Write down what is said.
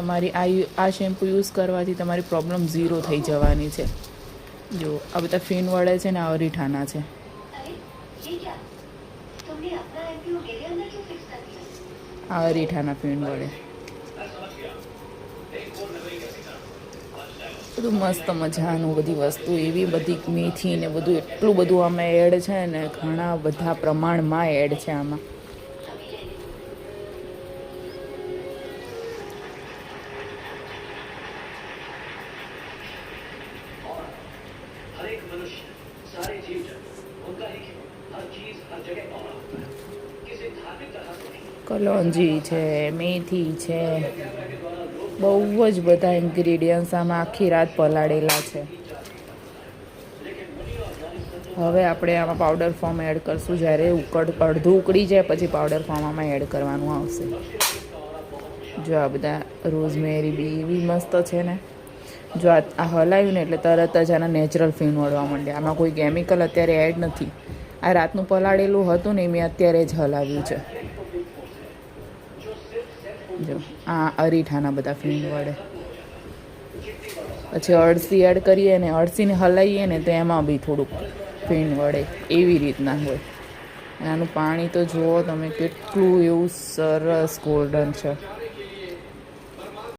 તમારી આ shampoo use કરવાથી તમારી પ્રોબ્લેમ ઝીરો થઈ જવાની છે. જો આ બધા ફીણ વળે છે ને આ અરીઠાના છે. આ અરીઠાના ફીણ વળે બધું મસ્ત મજાનું બધી વસ્તુ એવી બધી મેથી ને બધું એટલું બધું આમાં એડ છે ને ઘણા બધા પ્રમાણમાં એડ છે આમાં. કલોંજી છે, મેથી છે, બહુ જ બધા ઇન્ગ્રીડિયન્ટ્સ આમાં આખી રાત પલાળેલા છે. હવે આપણે આમાં પાવડર ફોર્મ એડ કરશું. જ્યારે અડધું ઉકળી જાય પછી પાવડર ફોર્મ આમાં એડ કરવાનું આવશે. જો આ બધા રોઝમેરી બી એવી મસ્ત છે ને. જો આ હલાવ્યું ને એટલે તરત જ આના નેચરલ ફીણ વળવા માંડે. આમાં કોઈ કેમિકલ અત્યારે એડ નથી. આ રાતનું પલાળેલું હતું ને મેં અત્યારે જ હલાવ્યું છે. જો આ અરીઠાના બધા ફીણ વળે. પછી અળસી એડ કરીએ ને અળસીને હલાવીએ ને તો એમાં બી થોડુંક ફીણ વળે. એવી રીતના હોય. અને આનું પાણી તો જુઓ તમે કેટલું એવું સરસ ગોલ્ડન છે.